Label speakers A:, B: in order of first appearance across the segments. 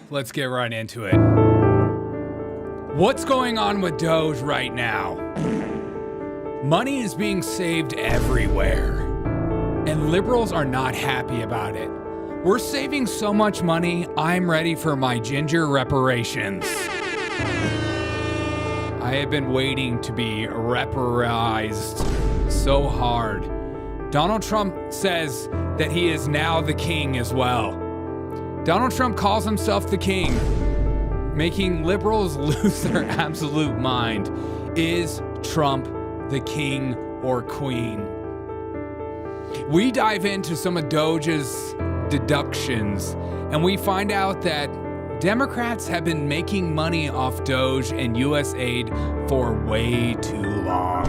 A: let's get right into it. What's going on with DOGE right now? Money is being saved everywhere, and liberals are not happy about it. We're saving so much money, I'm ready for my ginger reparations. I have been waiting to be reprised so hard. Donald Trump says that he is now the king as well. Donald Trump calls himself the king, making liberals lose their absolute mind. Is Trump the king or queen? We dive into some of DOGE's deductions, and we find out that Democrats have been making money off DOGE and USAID for way too long.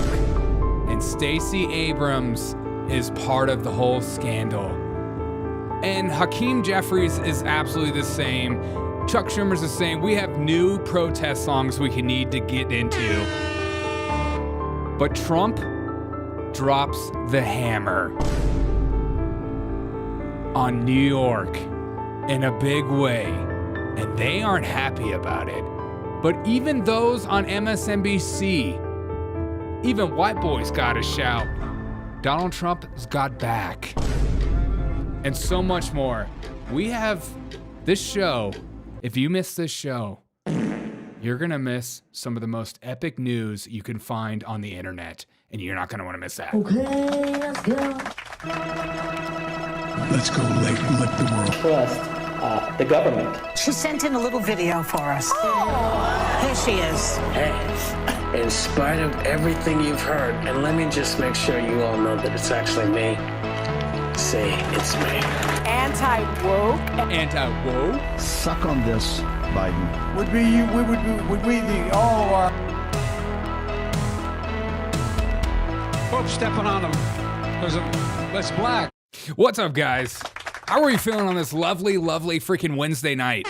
A: And Stacey Abrams is part of the whole scandal. And Hakeem Jeffries is absolutely the same. Chuck Schumer's the same. We have new protest songs we can need to get into. But Trump drops the hammer on New York in a big way, and they aren't happy about it. But even those on MSNBC, even white boys gotta shout, Donald Trump's got back. And so much more. We have this show. If you miss this show, you're gonna miss some of the most epic news you can find on the internet, and you're not gonna wanna miss that.
B: Okay, let's go.
C: Let's go lick the world.
D: Trust the government.
E: She sent in a little video for us. Oh. Here she is.
F: Hey, in spite of everything you've heard, and let me just make sure you all know that it's actually me. Say it's me.
E: Anti-woke.
A: Anti-woke?
C: Suck on this, Biden.
G: Would we the all of our folks stepping on them because that's black.
A: What's up, guys? How are you feeling on this lovely, lovely freaking Wednesday night?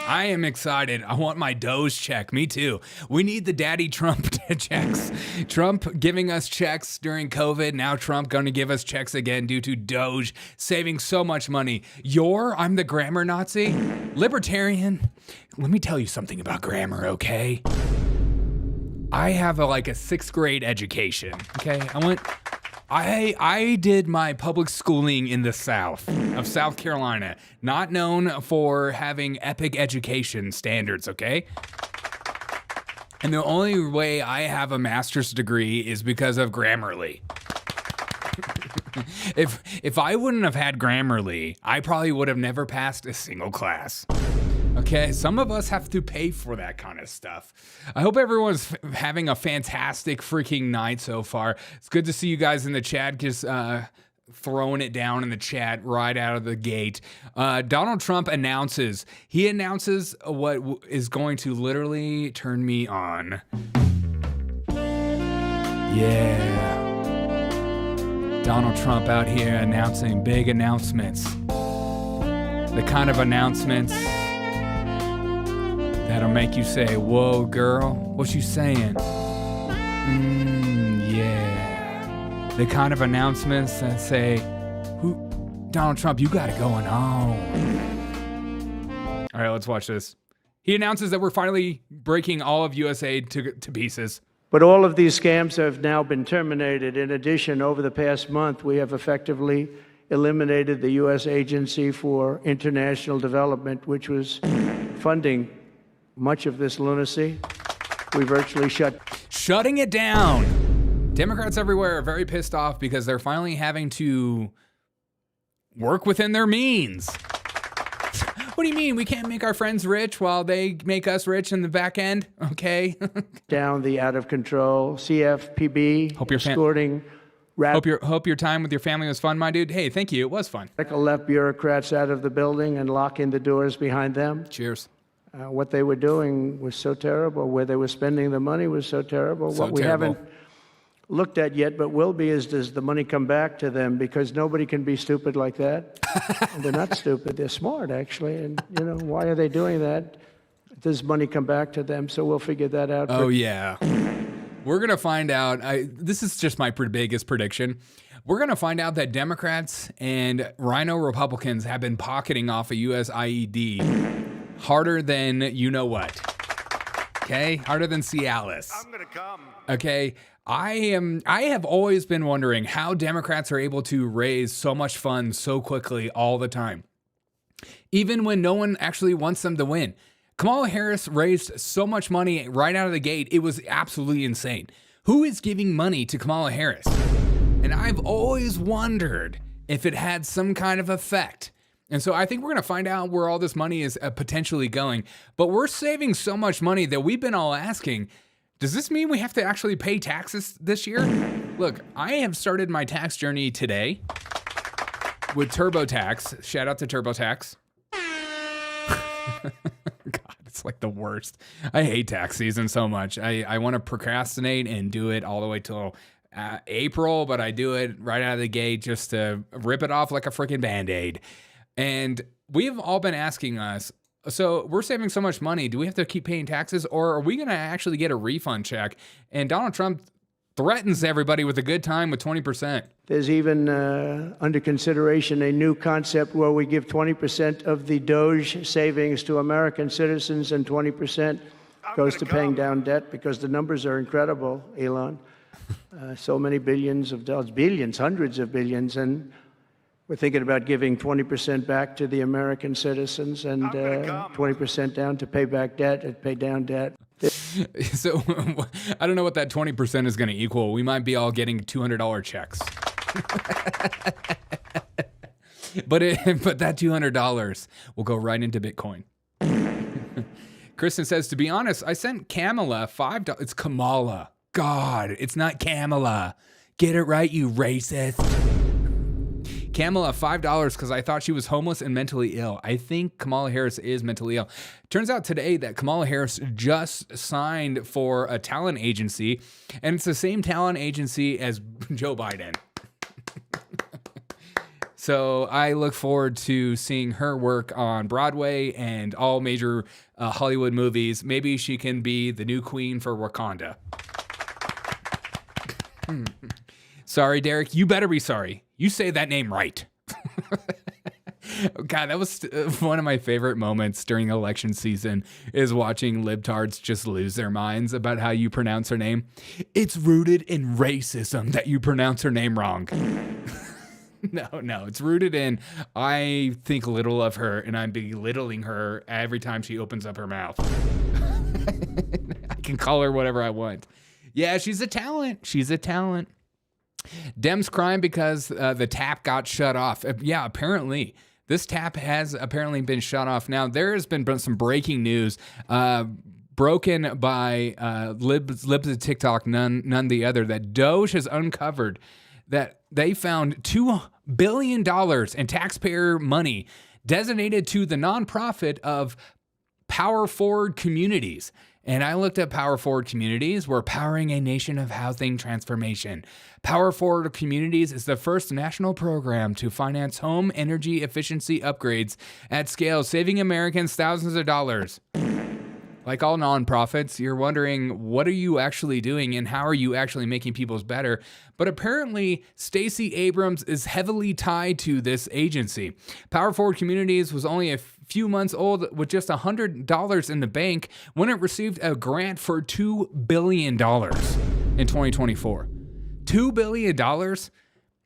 A: I am excited. I want my Doge check. Me too. We need the daddy Trump checks. Trump giving us checks during COVID. Now Trump going to give us checks again due to Doge saving so much money. I'm the grammar Nazi? Libertarian? Let me tell you something about grammar, okay? I have a 6th grade education, okay? I did my public schooling in the South of South Carolina, not known for having epic education standards, okay? And the only way I have a master's degree is because of Grammarly. If I wouldn't have had Grammarly, I probably would have never passed a single class. Okay, some of us have to pay for that kind of stuff. I hope everyone's having a fantastic freaking night so far. It's good to see you guys in the chat, just throwing it down in the chat right out of the gate. Donald Trump announces what is going to literally turn me on. Yeah. Donald Trump out here announcing big announcements. The kind of announcements that'll make you say, whoa, girl, what you saying? Yeah. The kind of announcements that say, Donald Trump, you got it going on. All right, let's watch this. He announces that we're finally breaking all of USAID to pieces.
H: But all of these scams have now been terminated. In addition, over the past month, we have effectively eliminated the U.S. Agency for International Development, which was funding much of this lunacy. We virtually shutting
A: it down. Democrats everywhere are very pissed off because they're finally having to work within their means. What do you mean? We can't make our friends rich while they make us rich in the back end? Okay.
H: down the out of control CFPB.
A: Hope your time with your family was fun, my dude. Hey, thank you. It was fun.
H: Left bureaucrats out of the building and locking the doors behind them.
A: Cheers.
H: What they were doing was so terrible. Where they were spending the money was so terrible.
A: So
H: what we
A: terrible.
H: haven't looked at yet, but will be, is does the money come back to them? Because nobody can be stupid like that. And they're not stupid. They're smart, actually. And, why are they does money come back to them? So we'll figure that out.
A: Oh, yeah. We're going to find out. This is just my biggest prediction. We're going to find out that Democrats and Rhino Republicans have been pocketing off of USAID harder than you know what. Okay? Harder than Cialis. I'm going to come. Okay? I have always been wondering how Democrats are able to raise so much funds so quickly all the time, even when no one actually wants them to win. Kamala Harris raised so much money right out of the gate. It was absolutely insane. Who is giving money to Kamala Harris? And I've always wondered if it had some kind of effect. And so I think we're going to find out where all this money is potentially going. But we're saving so much money that we've been all asking, does this mean we have to actually pay taxes this year? Look, I have started my tax journey today with TurboTax. Shout out to TurboTax. God, it's like the worst. I hate tax season so much. I want to procrastinate and do it all the way till April, but I do it right out of the gate just to rip it off like a freaking Band-Aid. And we've all been asking us, so we're saving so much money. Do we have to keep paying taxes, or are we going to actually get a refund check? And Donald Trump threatens everybody with a good time with 20%.
H: There's even under consideration a new concept where we give 20% of the DOGE savings to American citizens and 20% goes to paying down debt, because the numbers are incredible, Elon. So many billions of dollars, billions, hundreds of billions, and we're thinking about giving 20% back to the American citizens and 20% down to pay back debt and pay down debt.
A: So I don't know what that 20% is going to equal. We might be all getting $200 checks. But that $200 will go right into Bitcoin. Kristen says, to be honest, I sent Kamala $5. It's Kamala. God, it's not Kamala. Get it right, you racist. Kamala $5 because I thought she was homeless and mentally ill. I think Kamala Harris is mentally ill. Turns out today that Kamala Harris just signed for a talent agency, and it's the same talent agency as Joe Biden. So I look forward to seeing her work on Broadway and all major Hollywood movies. Maybe she can be the new queen for Wakanda. Sorry, Derek. You better be sorry. You say that name right. God, that was one of my favorite moments during election season, is watching libtards just lose their minds about how you pronounce her name. It's rooted in racism that you pronounce her name wrong. No, it's rooted in I think little of her and I'm belittling her every time she opens up her mouth. I can call her whatever I want. Yeah, she's a talent. She's a talent. Dems crying because the tap got shut off. Yeah, apparently. This tap has apparently been shut off. Now, there has been some breaking news broken by libs of TikTok, none the other, that DOGE has uncovered that they found $2 billion in taxpayer money designated to the nonprofit of Power Forward Communities. And I looked at Power Forward Communities. We're powering a nation of housing transformation. Power Forward Communities is the first national program to finance home energy efficiency upgrades at scale, saving Americans thousands of dollars. Like all nonprofits, you're wondering, what are you actually doing and how are you actually making people's better? But apparently, Stacey Abrams is heavily tied to this agency. Power Forward Communities was only a few months old with just $100 in the bank when it received a grant for $2 billion in 2024. $2 billion?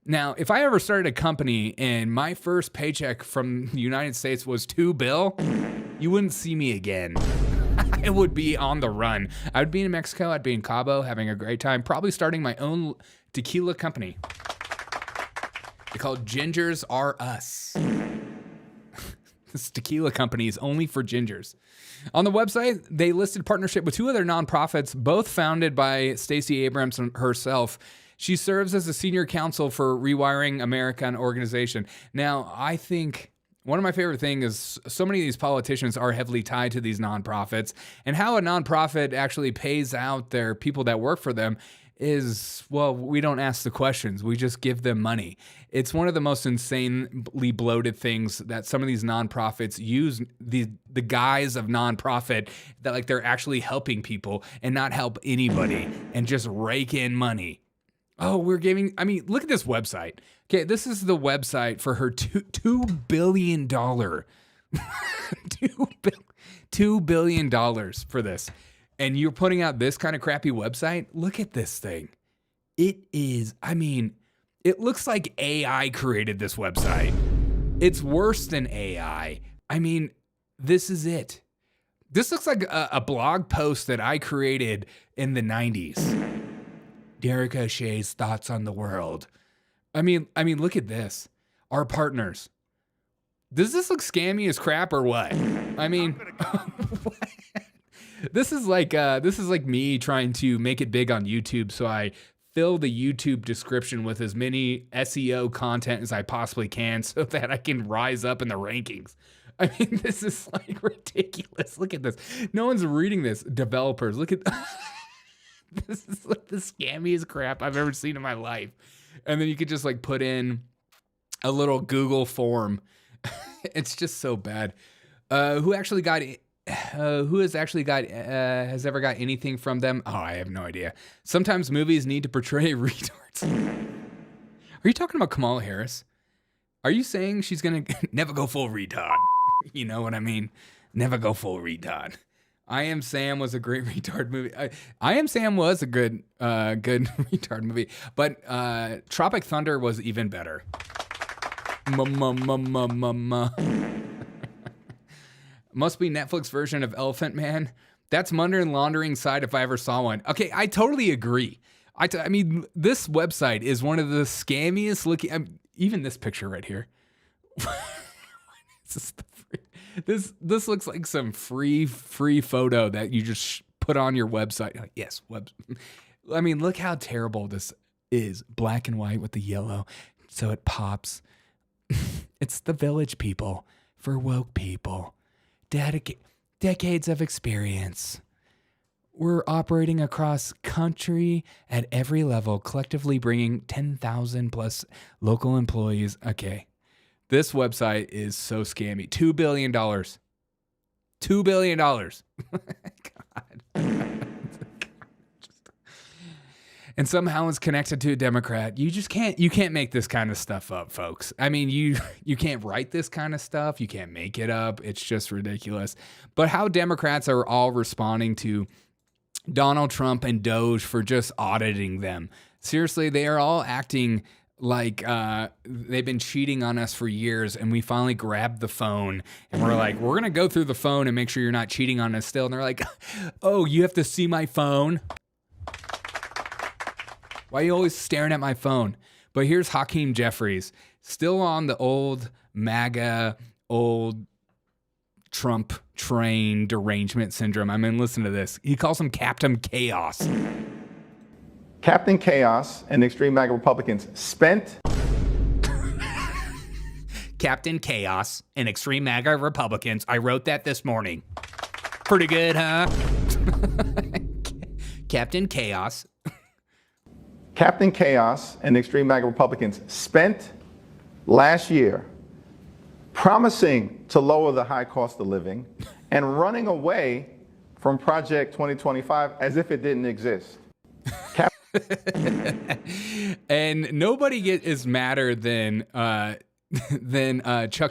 A: Now, if I ever started a company and my first paycheck from the United States was $2 billion, you wouldn't see me again. I would be on the run. I would be in Mexico. I'd be in Cabo having a great time, probably starting my own tequila company. They're called Gingers Are Us. This tequila company is only for gingers. On the website, they listed partnership with two other nonprofits, both founded by Stacey Abrams herself. She serves as a senior counsel for Rewiring America, an organization. Now, I think one of my favorite things is so many of these politicians are heavily tied to these nonprofits, and how a nonprofit actually pays out their people that work for them is, well, we don't ask the questions. We just give them money. It's one of the most insanely bloated things that some of these nonprofits use the guise of nonprofit, that like they're actually helping people and not help anybody and just rake in money. Oh, we're giving, I mean, look at this website. Okay, this is the website for her $2 billion. $2 billion for this. And you're putting out this kind of crappy website? Look at this thing. It is, I mean, it looks like AI created this website. It's worse than AI. I mean, this is it. This looks like a blog post that I created in the 90s. Derek O'Shea's thoughts on the world. I mean, look at this. Our partners. Does this look scammy as crap or what? I mean, this is like me trying to make it big on YouTube, so I fill the YouTube description with as many SEO content as I possibly can so that I can rise up in the rankings. I mean, this is like ridiculous. Look at this. No one's reading this. Developers, look at this is like the scammiest crap I've ever seen in my life. And then you could just like put in a little Google form. It's just so bad. Who has ever got anything from them? Oh, I have no idea. Sometimes movies need to portray retards. Are you talking about Kamala Harris? Are you saying she's going to never go full retard? You know what I mean? Never go full retard. I Am Sam was a great retard movie. I Am Sam was a good retard movie, but Tropic Thunder was even better. Must be Netflix version of Elephant Man. That's money laundering site if I ever saw one. Okay, I totally agree. I mean, this website is one of the scammiest looking. Even this picture right here. This looks like some free photo that you just put on your website. Like, yes, I mean, look how terrible this is. Black and white with the yellow, so it pops. It's the Village People for woke people. Decades of experience. We're operating across country at every level, collectively bringing 10,000 plus local employees. Okay. This website is so scammy. $2 billion. $2 billion. God. And somehow it's connected to a Democrat. You can't make this kind of stuff up, folks. I mean, you can't write this kind of stuff. You can't make it up. It's just ridiculous. But how Democrats are all responding to Donald Trump and DOGE for just auditing them. Seriously, they are all acting like they've been cheating on us for years, and we finally grabbed the phone and we're like, we're gonna go through the phone and make sure you're not cheating on us still. And they're like, oh, you have to see my phone? Why are you always staring at my phone? But here's Hakeem Jeffries, still on the old MAGA, old Trump train derangement syndrome. I mean, listen to this. He calls him Captain Chaos.
B: Captain Chaos and extreme MAGA Republicans spent.
A: Captain Chaos and extreme MAGA Republicans. I wrote that this morning. Pretty good, huh? Captain Chaos.
B: Captain Chaos and extreme MAGA Republicans spent last year promising to lower the high cost of living and running away from Project 2025 as if it didn't exist.
A: And nobody is madder than Chuck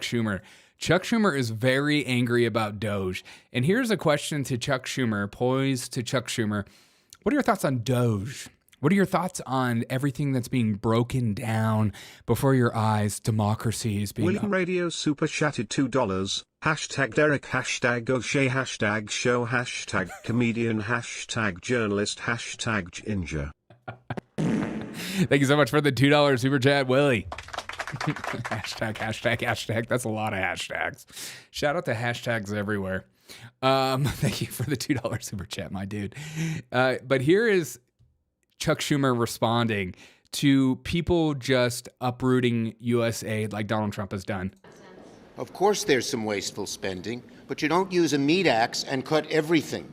A: Schumer. Chuck Schumer is very angry about DOGE. And here's a question to Chuck Schumer, poised to Chuck Schumer. What are your thoughts on DOGE? What are your thoughts on everything that's being broken down before your eyes? Democracy is being...
I: William Radio Super Chatted $2. Hashtag Derek, hashtag O'Shea, hashtag show, hashtag comedian, hashtag journalist, hashtag ginger.
A: Thank you so much for the $2 super chat, Willie. Hashtag. That's a lot of hashtags. Shout out to hashtags everywhere. Thank you for the $2 super chat, my dude. But here is Chuck Schumer responding to people just uprooting USAID like Donald Trump has done.
J: Of course there's some wasteful spending, but you don't use a meat axe and cut everything.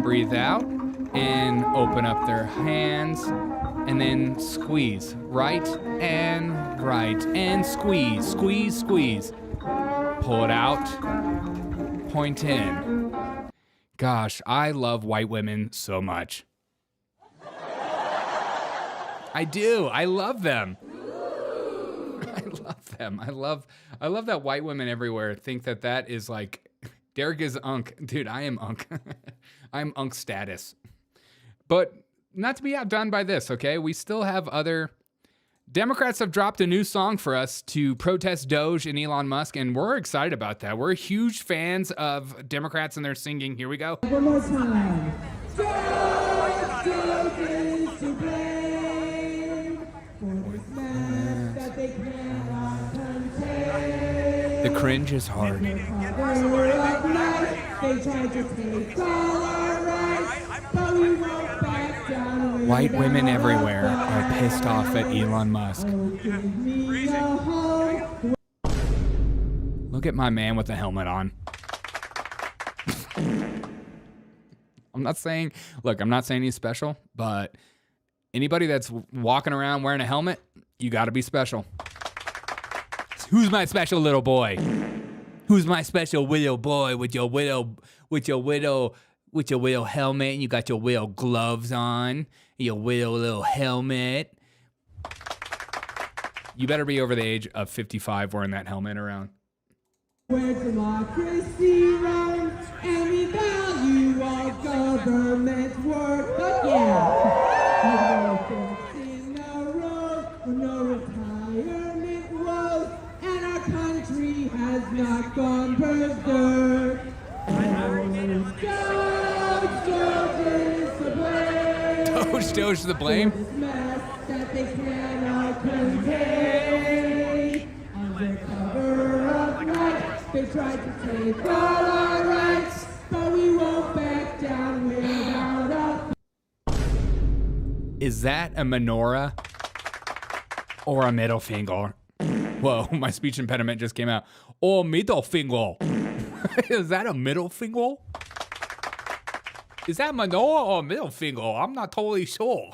A: Breathe out and open up their hands and then squeeze right and squeeze, squeeze, squeeze. Pull it out, point in. Gosh, I love white women so much. I do. I love them. I love them. I love that white women everywhere think that is like, Derek is unk. Dude, I am unk. I'm unk status. But not to be outdone by this, okay? We still have other... Democrats have dropped a new song for us to protest DOGE and Elon Musk, and we're excited about that. We're huge fans of Democrats and their singing. Here we go.
K: One more time. DOGE is to blame for this mess that they cannot contain.
A: The cringe is hard.
K: They tried to take all our rights, but we won't back down.
A: White women everywhere are pissed off at Elon Musk. Look at my man with the helmet on. I'm not saying he's special, but anybody that's walking around wearing a helmet, you gotta be special. Who's my special little boy? Who's my special widow boy with your widow helmet, and you got your widow gloves on, your widow little helmet. You better be over the age of 55 wearing that helmet around.
K: Where democracy runs and we value all government work, but yeah, in a row, no retirement woes, and our country has not gone berserk.
A: DOGE the blame.
K: This mess that they cannot contain. Under cover of night, they tried to take all our rights, but we won't back down without a...
A: Is that a menorah or a middle finger? Whoa, my speech impediment just came out. Oh, middle finger. Is that a middle finger? Is that menorah or middle finger? I'm not totally sure.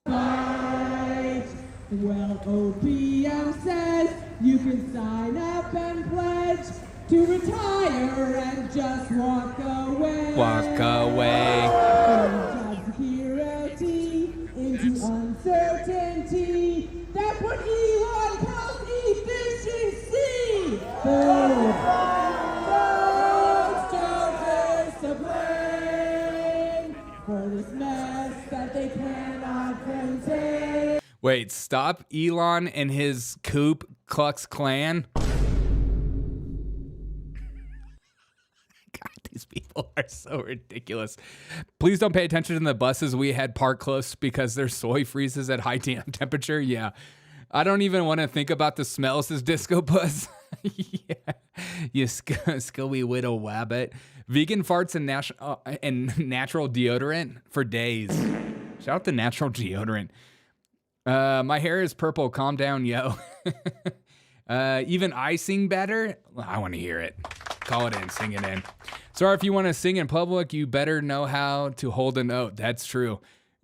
K: Right. Well, OPM says you can sign up and pledge to retire and just walk away.
A: Walk away.
K: From job security into uncertainty. That's what Elon calls efficiency. For this mess that they cannot contain.
A: Wait, stop Elon and his Ku Klux Klan? God, these people are so ridiculous. Please don't pay attention to the buses we had parked close because their soy freezes at high temperature. Yeah. I don't even want to think about the smells as disco bus. Yeah. You scoby widow wabbit. Vegan farts and natural deodorant for days. Shout out to natural deodorant. My hair is purple. Calm down, yo. Even I sing better? I want to hear it. Call it in. Sing it in. Sorry, if you want to sing in public, you better know how to hold a note. That's true.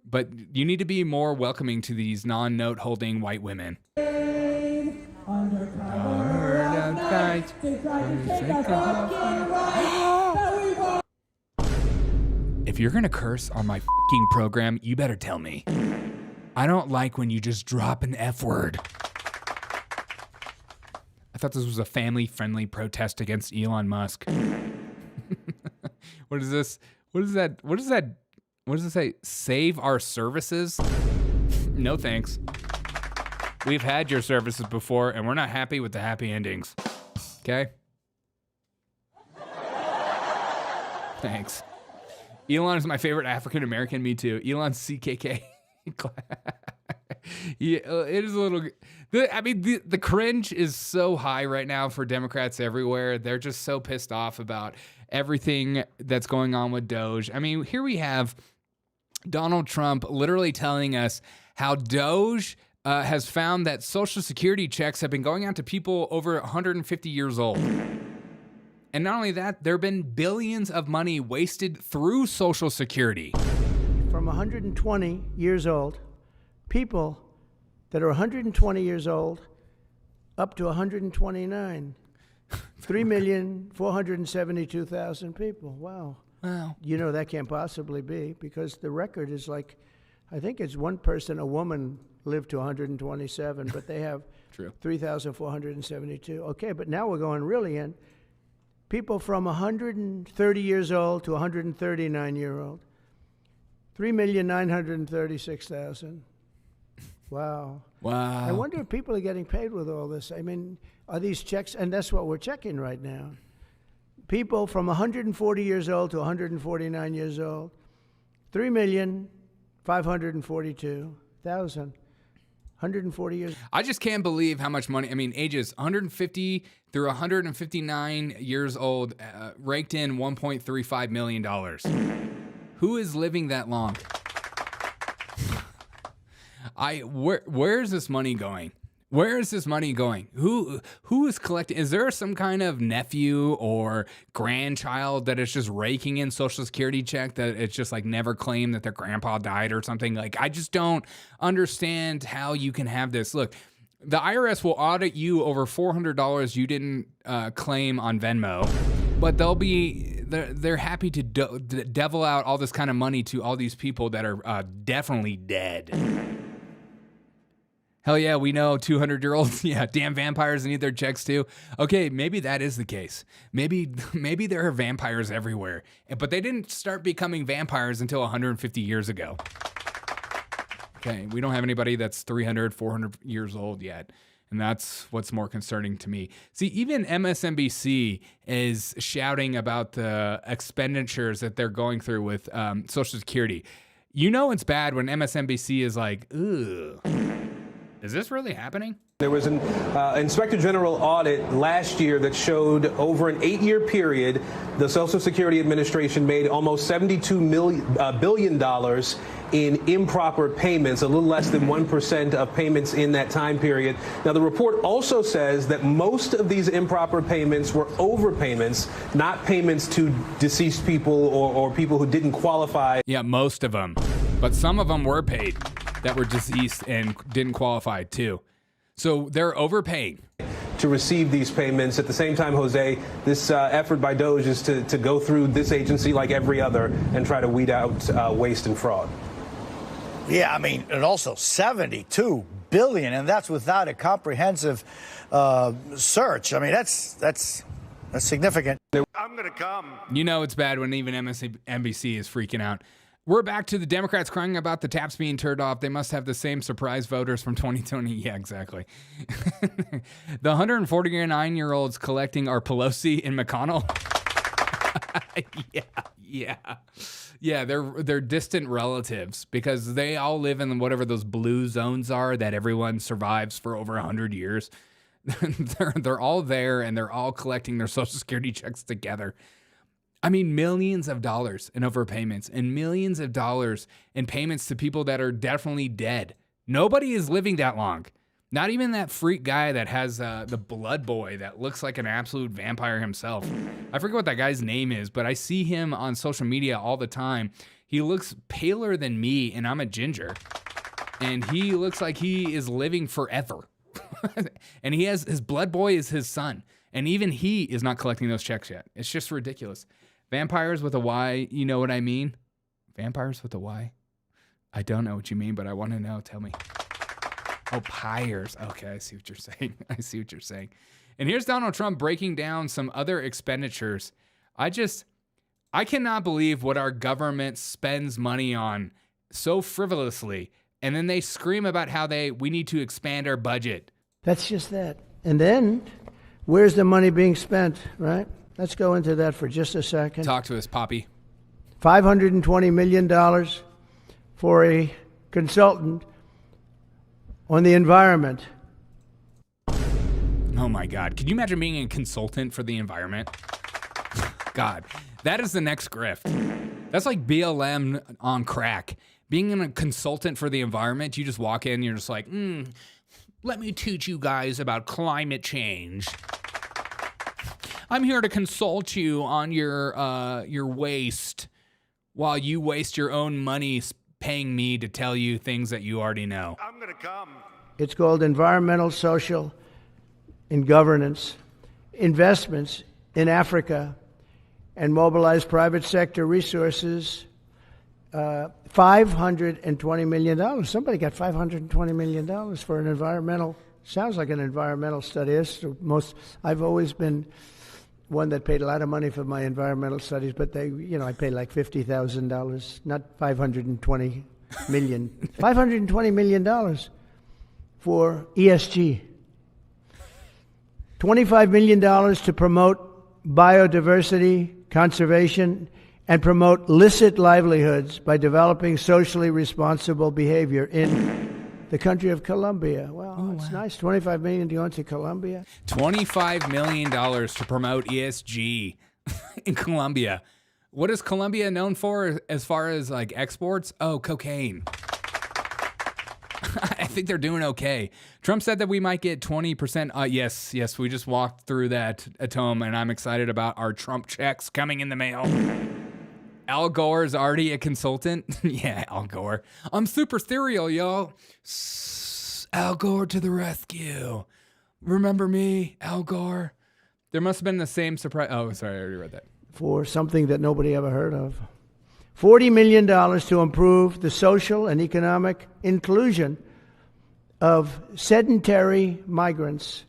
A: But you need to be more welcoming to these non-note holding white women. If you're gonna curse on my fucking program, you better tell me. I don't like when you just drop an F word. I thought this was a family-friendly protest against Elon Musk. What is this? What is that? What does it say? Save our services? No thanks. We've had your services before, and we're not happy with the happy endings. Okay? Thanks. Elon is my favorite African American. Me too. Elon's CKK. Yeah, it is a little. I mean, the cringe is so high right now for Democrats everywhere. They're just so pissed off about everything that's going on with DOGE. I mean, here we have Donald Trump literally telling us how DOGE has found that Social Security checks have been going out to people over 150 years old. And not only that, there have been billions of money wasted through Social Security.
H: From 120 years old, people that are 120 years old up to 129. 3,472,000 people. Wow. You know, that can't possibly be, because the record is like, I think it's one person, a woman, lived to 127, but they have 3,472. Okay, but now we're going really in. People from 130 years old to 139-year-old. 3,936,000. Wow.
A: Wow.
H: I wonder if people are getting paid with all this. I mean, are these checks? And that's what we're checking right now. People from 140 years old to 149 years old, 3,542,000. 140 years.
A: I just can't believe how much money. I mean, ages 150 through 159 years old raked in $1.35 million. Who is living that long? Where is this money going? Where is this money going? Who is collecting? Is there some kind of nephew or grandchild that is just raking in Social Security check that it's just like never claimed that their grandpa died or something? Like, I just don't understand how you can have this. Look, the IRS will audit you over $400 you didn't claim on Venmo, but they're happy to devil out all this kind of money to all these people that are definitely dead. Hell yeah, we know 200-year-olds. Yeah, damn vampires need their checks too. Okay, maybe that is the case. Maybe there are vampires everywhere, but they didn't start becoming vampires until 150 years ago. Okay, we don't have anybody that's 300, 400 years old yet, and that's what's more concerning to me. See, even MSNBC is shouting about the expenditures that they're going through with Social Security. You know it's bad when MSNBC is like, ugh. Is this really happening?
L: There was an Inspector General audit last year that showed over an 8-year period, the Social Security Administration made almost $72 billion in improper payments, a little less than 1% of payments in that time period. Now, the report also says that most of these improper payments were overpayments, not payments to deceased people or people who didn't qualify.
A: Yeah, most of them. But some of them were paid that were deceased and didn't qualify too. So they're overpaying
L: to receive these payments. At the same time, Jose, this effort by DOGE is to go through this agency like every other and try to weed out waste and fraud.
M: Yeah, I mean, and also $72 billion, and that's without a comprehensive search. I mean, that's significant.
N: I'm going to come.
A: You know it's bad when even MSNBC is freaking out. We're back to the Democrats crying about the taps being turned off. They must have the same surprise voters from 2020. Yeah, exactly. The 149-year-olds collecting our Pelosi and McConnell. Yeah, they're distant relatives because they all live in whatever those blue zones are that everyone survives for over 100 years. They're all there and they're all collecting their Social Security checks together. I mean, millions of dollars in overpayments and millions of dollars in payments to people that are definitely dead. Nobody is living that long. Not even that freak guy that has the blood boy that looks like an absolute vampire himself. I forget what that guy's name is, but I see him on social media all the time. He looks paler than me, and I'm a ginger. And he looks like he is living forever. And he has his blood boy is his son. And even he is not collecting those checks yet. It's just ridiculous. Vampires with a Y, you know what I mean? Vampires with a Y? I don't know what you mean, but I want to know. Tell me. Oh, pyres. Okay, I see what you're saying. And here's Donald Trump breaking down some other expenditures. I cannot believe what our government spends money on so frivolously. And then they scream about how we need to expand our budget.
H: That's just that. And then, where's the money being spent, right? Let's go into that for just a second.
A: Talk to us, Poppy.
H: $520 million for a consultant on the environment.
A: Oh my God. Can you imagine being a consultant for the environment? God, that is the next grift. That's like BLM on crack. Being a consultant for the environment, you just walk in and you're just like, let me teach you guys about climate change. I'm here to consult you on your waste while you waste your own money paying me to tell you things that you already know.
M: I'm going to come.
H: It's called environmental, social, and governance investments in Africa and mobilize private sector resources. $520 million. Somebody got $520 million for an environmental, sounds like an environmental study. It's the most, I've always been one that paid a lot of money for my environmental studies, but they, I paid like $50,000, not $520 million. $520 million for ESG. $25 million to promote biodiversity, conservation, and promote licit livelihoods by developing socially responsible behavior in the country of Colombia. Well, it's nice. $25 million to go into Colombia.
A: $25 million to promote ESG in Colombia. What is Colombia known for as far as like exports? Oh, cocaine. I think they're doing okay. Trump said that we might get 20%. Yes, we just walked through that at home, and I'm excited about our Trump checks coming in the mail. Al Gore is already a consultant. Yeah, Al Gore. I'm super serial, y'all. Al Gore to the rescue. Remember me, Al Gore? There must have been the same surprise. Oh, sorry, I already read that.
H: For something that nobody ever heard of. $40 million to improve the social and economic inclusion of sedentary migrants.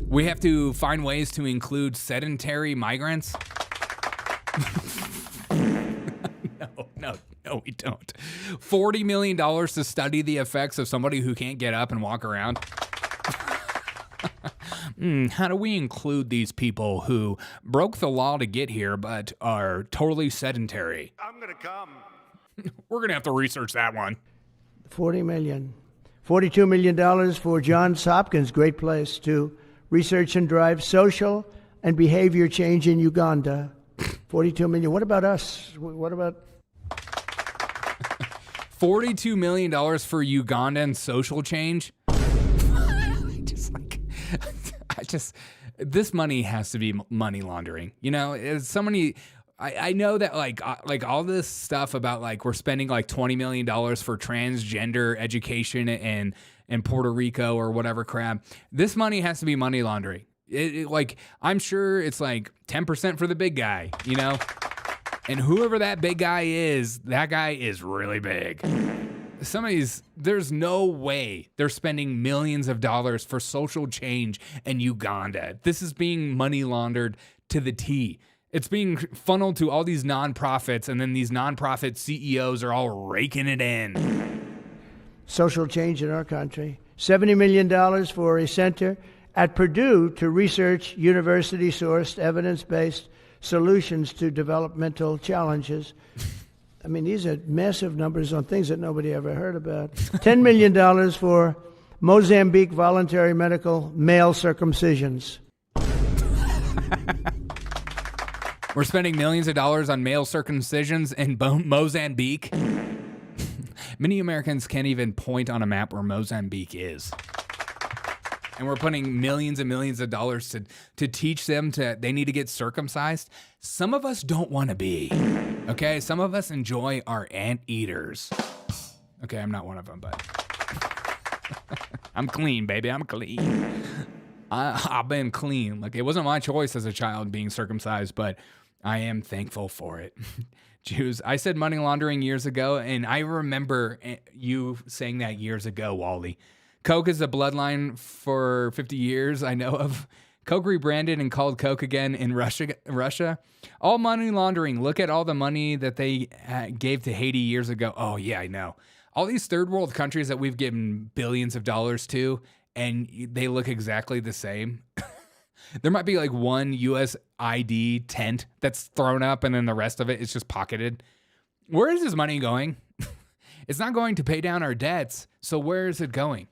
A: We have to find ways to include sedentary migrants? No, we don't. $40 million to study the effects of somebody who can't get up and walk around. How do we include these people who broke the law to get here but are totally sedentary?
M: I'm going to come.
A: We're going to have to research that one.
H: $40 million. $42 million for Johns Hopkins, great place to research and drive social and behavior change in Uganda. $42 million. What about us? What about...
A: $42 million for Ugandan social change? This money has to be money laundering. It's so many. I know that like all this stuff about like we're spending like $20 million for transgender education in Puerto Rico or whatever crap. This money has to be money laundering. Like I'm sure it's like 10% for the big guy, and whoever that big guy is, that guy is really big. There's no way they're spending millions of dollars for social change in Uganda. This is being money laundered to the T. It's being funneled to all these nonprofits, and then these nonprofit CEOs are all raking it in.
H: Social change in our country. $70 million for a center at Purdue to research university-sourced, evidence-based solutions to developmental challenges. I mean, these are massive numbers on things that nobody ever heard about. $10 million for Mozambique voluntary medical male circumcisions.
A: We're spending millions of dollars on male circumcisions in Mozambique. Many Americans can't even point on a map where Mozambique is. And we're putting millions and millions of dollars to teach them they need to get circumcised. Some of us don't want to be. Okay, some of us enjoy our anteaters. Okay, I'm not one of them, but I'm clean, baby. I'm clean. I've been clean. Like it wasn't my choice as a child being circumcised, but I am thankful for it. Jews. I said money laundering years ago, and I remember you saying that years ago, Wally. Coke is a bloodline for 50 years, I know of. Coke rebranded and called Coke again in Russia. All money laundering. Look at all the money that they gave to Haiti years ago. Oh, yeah, I know. All these third world countries that we've given billions of dollars to, and they look exactly the same. There might be like one USAID tent that's thrown up and then the rest of it is just pocketed. Where is this money going? It's not going to pay down our debts. So where is it going?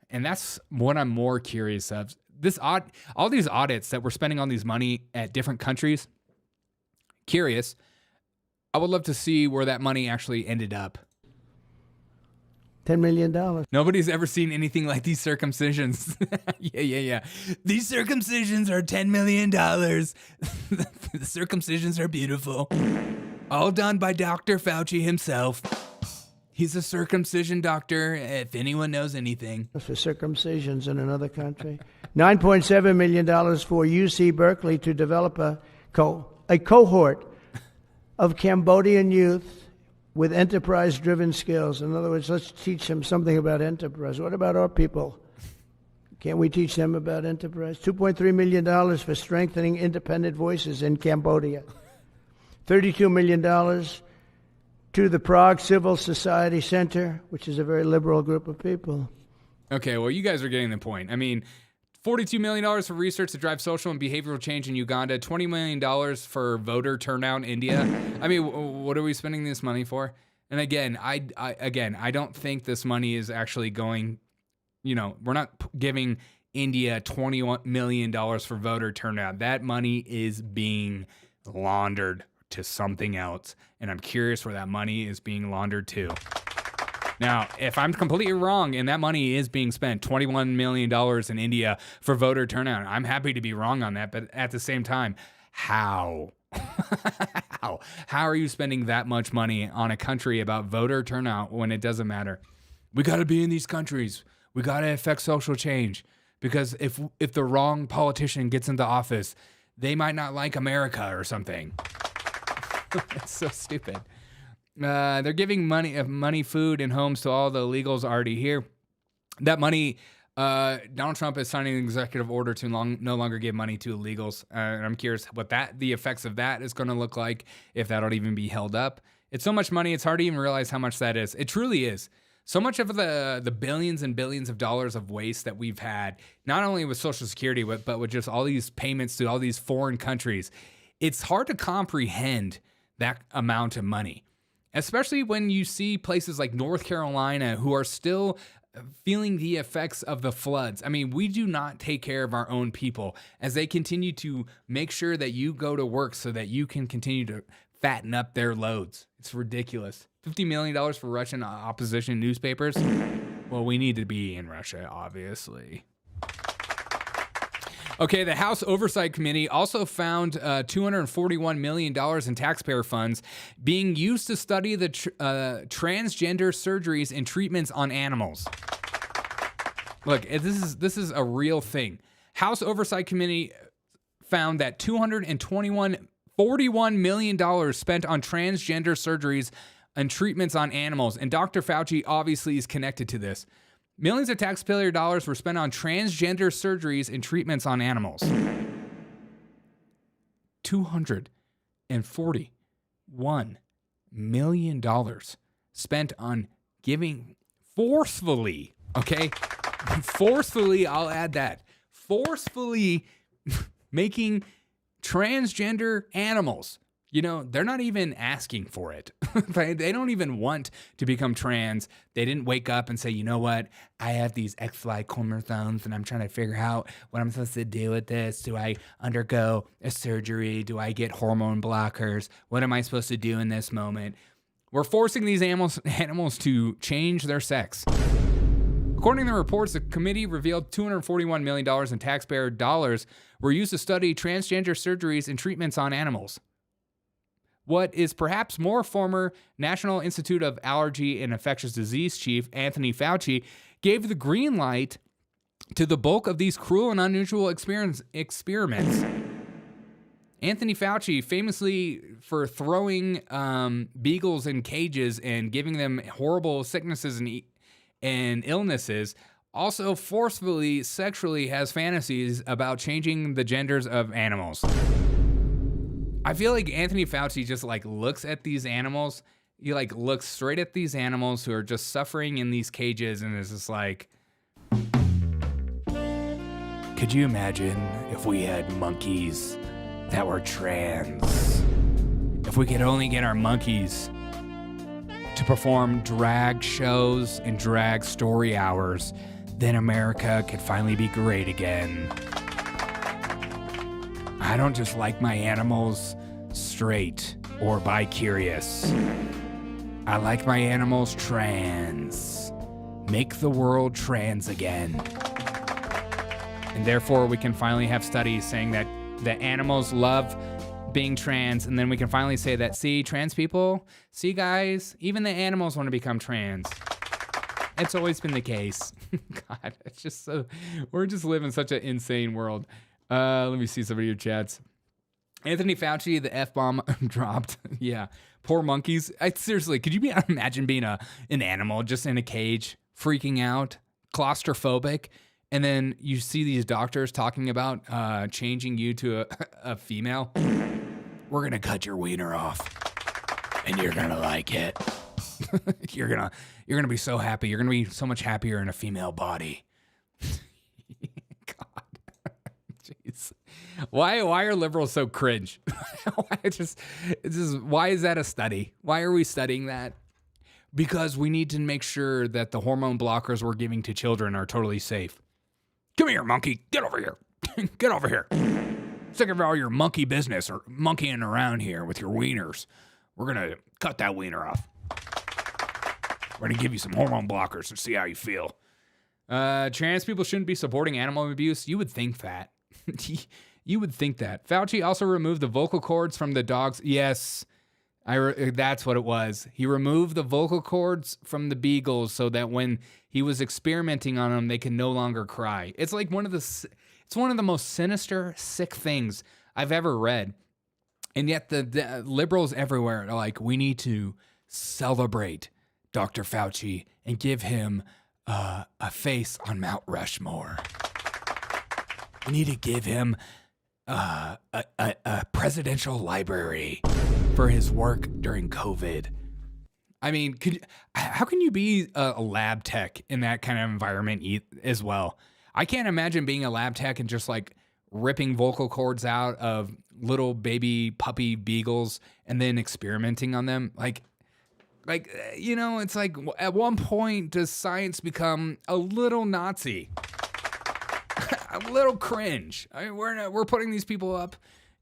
A: And that's what I'm more curious of. All these audits that we're spending on these money at different countries, curious. I would love to see where that money actually ended up.
H: $10 million.
A: Nobody's ever seen anything like these circumcisions. Yeah. These circumcisions are $10 million. The circumcisions are beautiful. All done by Dr. Fauci himself. He's a circumcision doctor, if anyone knows anything.
H: For circumcisions in another country. $9.7 million for UC Berkeley to develop a cohort of Cambodian youth with enterprise-driven skills. In other words, let's teach them something about enterprise. What about our people? Can't we teach them about enterprise? $2.3 million for strengthening independent voices in Cambodia. $32 million to the Prague Civil Society Center, which is a very liberal group of people.
A: Okay, well, you guys are getting the point. I mean, $42 million for research to drive social and behavioral change in Uganda, $20 million for voter turnout in India. I mean, what are we spending this money for? And again, I don't think this money is actually going, we're not giving India $21 million for voter turnout. That money is being laundered to something else. And I'm curious where that money is being laundered to. Now, if I'm completely wrong and that money is being spent, $21 million in India for voter turnout, I'm happy to be wrong on that. But at the same time, how? How are you spending that much money on a country about voter turnout when it doesn't matter? We got to be in these countries. We got to affect social change. Because if the wrong politician gets into office, they might not like America or something. It's so stupid. They're giving money, food, and homes to all the illegals already here. That money, Donald Trump is signing an executive order to no longer give money to illegals. And I'm curious what the effects of that is going to look like, if that'll even be held up. It's so much money, it's hard to even realize how much that is. It truly is. So much of the billions and billions of dollars of waste that we've had, not only with Social Security, but with just all these payments to all these foreign countries, it's hard to comprehend that amount of money. Especially when you see places like North Carolina who are still feeling the effects of the floods. I mean, we do not take care of our own people as they continue to make sure that you go to work so that you can continue to fatten up their loads. It's ridiculous. $50 million for Russian opposition newspapers. Well, we need to be in Russia, obviously. Okay, the House Oversight Committee also found $241 million in taxpayer funds being used to study the transgender surgeries and treatments on animals. Look, this is a real thing. House Oversight Committee found that $41 million spent on transgender surgeries and treatments on animals, and Dr. Fauci obviously is connected to this. Millions of taxpayer dollars were spent on transgender surgeries and treatments on animals. $241 million spent on giving forcefully, okay? Forcefully, I'll add that. Forcefully making transgender animals. They're not even asking for it. They don't even want to become trans. They didn't wake up and say, you know what? I have these XY chromosomes and I'm trying to figure out what I'm supposed to do with this. Do I undergo a surgery? Do I get hormone blockers? What am I supposed to do in this moment? We're forcing these animals to change their sex. According to the reports, the committee revealed $241 million in taxpayer dollars were used to study transgender surgeries and treatments on animals. What is perhaps more, former National Institute of Allergy and Infectious Disease chief Anthony Fauci gave the green light to the bulk of these cruel and unusual experiments. Anthony Fauci, famously for throwing beagles in cages and giving them horrible sicknesses and illnesses, also forcefully sexually has fantasies about changing the genders of animals. I feel like Anthony Fauci just looks at these animals. He looks straight at these animals who are just suffering in these cages and is just like, Could you imagine if we had monkeys that were trans? If we could only get our monkeys to perform drag shows and drag story hours, then America could finally be great again. I don't just like my animals straight or bi-curious. I like my animals trans. Make the world trans again. And therefore, we can finally have studies saying that the animals love being trans, and then we can finally say that, see, trans people, see, guys, even the animals want to become trans. It's always been the case. God, it's just so, we're just living such an insane world. Let me see some of your chats. Anthony Fauci, the F-bomb dropped. Yeah, poor monkeys. Seriously, could you imagine being an animal just in a cage, freaking out, claustrophobic, and then you see these doctors talking about changing you to a female? We're gonna cut your wiener off, and you're gonna like it. You're gonna be so happy. You're gonna be so much happier in a female body. God, jeez. Why are liberals so cringe? Why is that a study? Why are we studying that? Because we need to make sure that the hormone blockers we're giving to children are totally safe. Come here, monkey. Get over here. Get over here. Sick of all your monkey business or monkeying around here with your wieners. We're going to cut that wiener off. We're going to give you some hormone blockers to see how you feel. Trans people shouldn't be supporting animal abuse. You would think that. You would think that. Fauci also removed the vocal cords from the dogs. Yes, that's what it was. He removed the vocal cords from the beagles so that when he was experimenting on them, they can no longer cry. It's like one of the most sinister, sick things I've ever read. And yet the liberals everywhere are like, we need to celebrate Dr. Fauci and give him a face on Mount Rushmore. We need to give him a presidential library for his work during COVID. I mean, how can you be a lab tech in that kind of environment as well? I can't imagine being a lab tech and just like ripping vocal cords out of little baby puppy beagles and then experimenting on them. Like, it's like, at one point does science become a little Nazi? A little cringe. I mean, we're putting these people up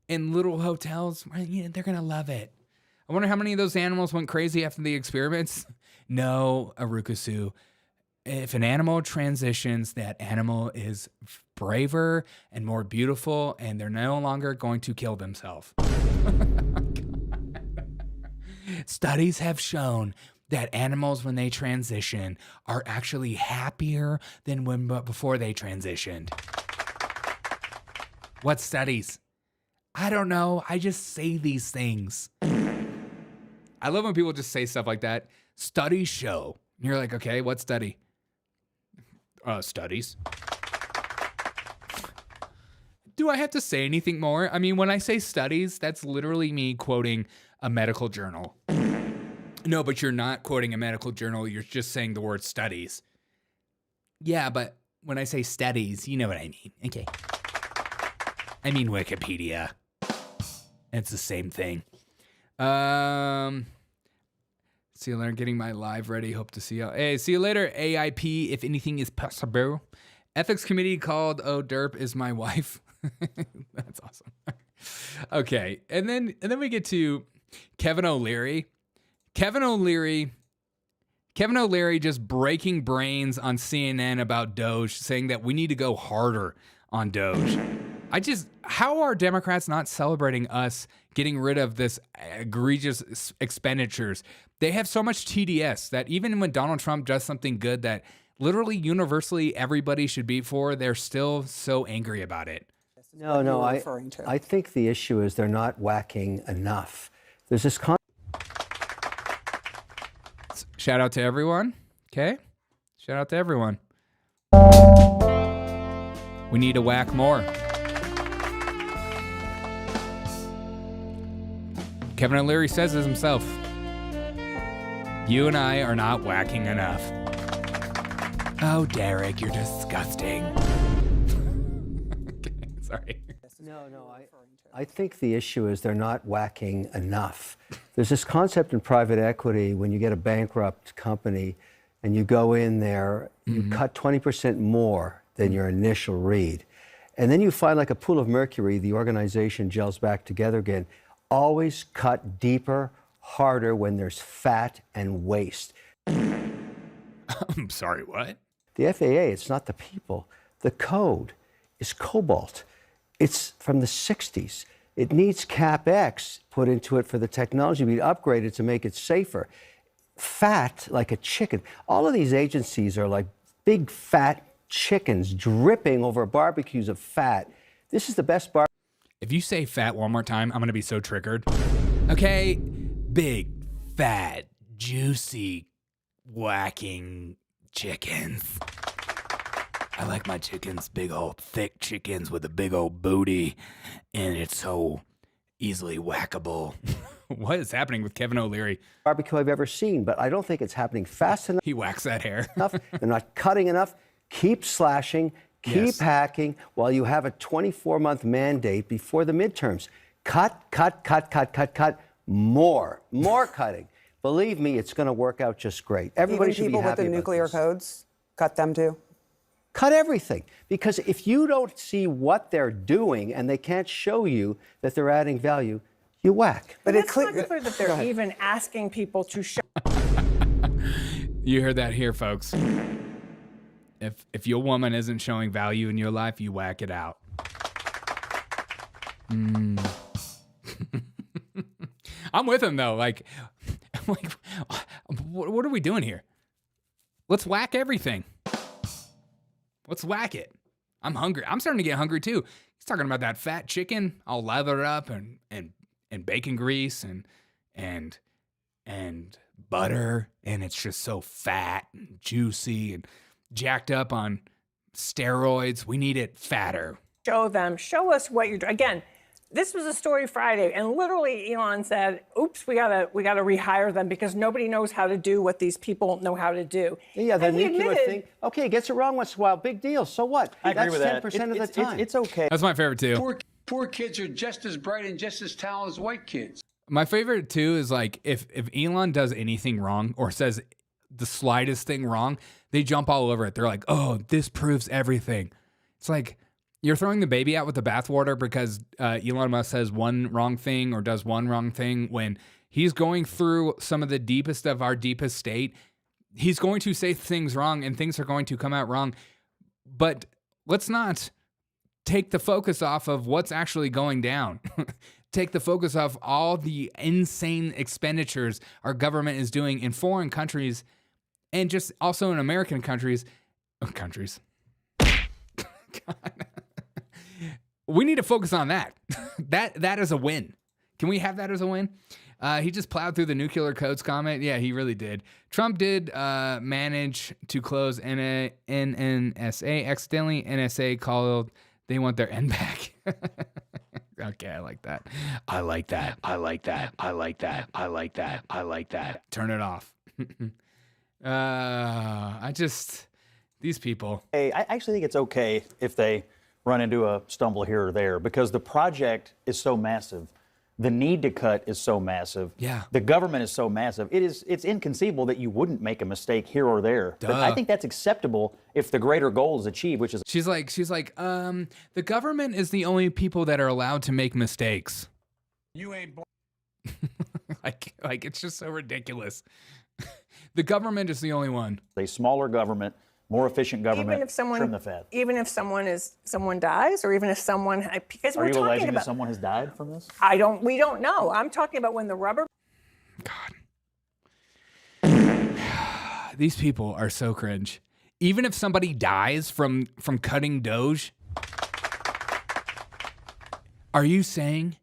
A: in little hotels. They're gonna love it. I wonder how many of those animals went crazy after the experiments. No, Arukasu. If an animal transitions, that animal is braver and more beautiful, and they're no longer going to kill themselves. Studies have shown that animals, when they transition, are actually happier than before they transitioned. What studies? I don't know. I just say these things. I love when people just say stuff like that. Studies show. And you're like, okay, what study? Studies. Do I have to say anything more? I mean, when I say studies, that's literally me quoting a medical journal. No, but you're not quoting a medical journal. You're just saying the word studies. Yeah, but when I say studies, you know what I mean. Okay. I mean Wikipedia. It's the same thing. See you later. Getting my live ready. Hope to see you. Hey, see you later. AIP, if anything is possible. Ethics committee called "Oh Derp is my wife." That's awesome. Okay, and then we get to Kevin O'Leary. Kevin O'Leary just breaking brains on CNN about DOGE, saying that we need to go harder on DOGE. How are Democrats not celebrating us getting rid of this egregious expenditures? They have so much TDS that even when Donald Trump does something good that literally universally everybody should be for, they're still so angry about it.
N: No, I think the issue is they're not whacking enough. There's this
A: shout out to everyone. Okay. Shout out to everyone. We need to whack more. Kevin O'Leary says it himself. You and I are not whacking enough. Oh, Derek, you're disgusting. Sorry.
N: No, I think the issue is they're not whacking enough. There's this concept in private equity when you get a bankrupt company and you go in there, you cut 20% more than your initial read. And then you find like a pool of mercury, the organization gels back together again. Always cut deeper, harder when there's fat and waste.
A: I'm sorry, what?
N: The FAA, it's not the people. The code is cobalt. It's from the 60s. It needs CapEx put into it for the technology to be upgraded to make it safer. Fat like a chicken. All of these agencies are like big fat chickens dripping over barbecues of fat. This is the best bar.
A: If you say fat one more time, I'm going to be so triggered. Okay? Big, fat, juicy, whacking chickens. I like my chickens big old thick chickens with a big old booty, and it's so easily whackable. What is happening with Kevin O'Leary?
N: Barbecue I've ever seen, but I don't think it's happening fast enough.
A: He whacks that hair.
N: They're not cutting enough. Keep slashing, keep hacking while you have a 24-month mandate before the midterms. Cut, more cutting. Believe me, it's going to work out just great. Everybody should be happy
O: with the nuclear codes, cut them too?
N: Cut everything. Because if you don't see what they're doing and they can't show you that they're adding value, you whack.
O: But it's not clear that they're even asking people to show.
A: You heard that here, folks. If your woman isn't showing value in your life, you whack it out. I'm with him though. Like, what are we doing here? Let's whack everything. Let's whack it. I'm hungry. I'm starting to get hungry too. He's talking about that fat chicken all lathered up and bacon grease and butter, and it's just so fat and juicy and jacked up on steroids. We need it fatter.
O: Show them. Show us what you're doing. Again, this was a story Friday, and literally Elon said, oops, we gotta rehire them because nobody knows how to do what these people know how to do.
N: Yeah, the nuclear thing. Okay, gets it wrong once in a while. Big deal. So what?
P: I agree with that.
N: That's 10% of the time.
P: It's okay.
A: That's my favorite too.
G: Poor kids are just as bright and just as talented as white kids.
A: My favorite too is like if Elon does anything wrong or says the slightest thing wrong, they jump all over it. They're like, oh, this proves everything. It's like you're throwing the baby out with the bathwater because Elon Musk says one wrong thing or does one wrong thing when he's going through some of the deepest of our deepest state. He's going to say things wrong and things are going to come out wrong. But let's not take the focus off of what's actually going down. Take the focus off all the insane expenditures our government is doing in foreign countries and just also in American countries. We need to focus on that. That is a win. Can we have that as a win? He just plowed through the nuclear codes comment. Yeah, he really did. Trump did manage to close NSA accidentally. NSA called. They want their N back. Okay, I like that. I like that. I like that. I like that. I like that. I like that. Turn it off. These people.
P: Hey, I actually think it's okay if they run into a stumble here or there because the project is so massive. The need to cut is so massive.
A: Yeah.
P: The government is so massive. It's inconceivable that you wouldn't make a mistake here or there.
A: Duh.
P: But I think that's acceptable if the greater goal is achieved, which is.
A: She's like, the government is the only people that are allowed to make mistakes.
G: You ain't
A: like it's just so ridiculous. The government is the only one.
P: A smaller government, more efficient government.
O: Even if someone,
P: trim the fat.
O: even if someone dies, or even if someone, because
P: Are
O: we're
P: you
O: talking
P: alleging
O: about,
P: that someone has died from this?
O: we don't know. I'm talking about when the rubber.
A: God. These people are so cringe. Even if somebody dies from cutting DOGE, are you saying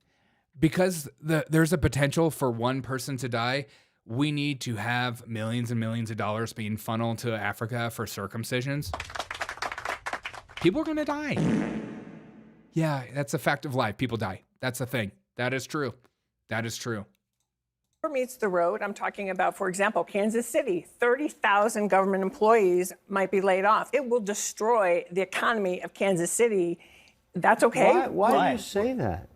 A: because there's a potential for one person to die, we need to have millions and millions of dollars being funneled to Africa for circumcisions? People are going to die. Yeah, that's a fact of life. People die. That's a thing. That is true. That is true.
O: Meets the road. I'm talking about, for example, Kansas City, 30,000 government employees might be laid off. It will destroy the economy of Kansas City That's okay.
N: Why do you say that?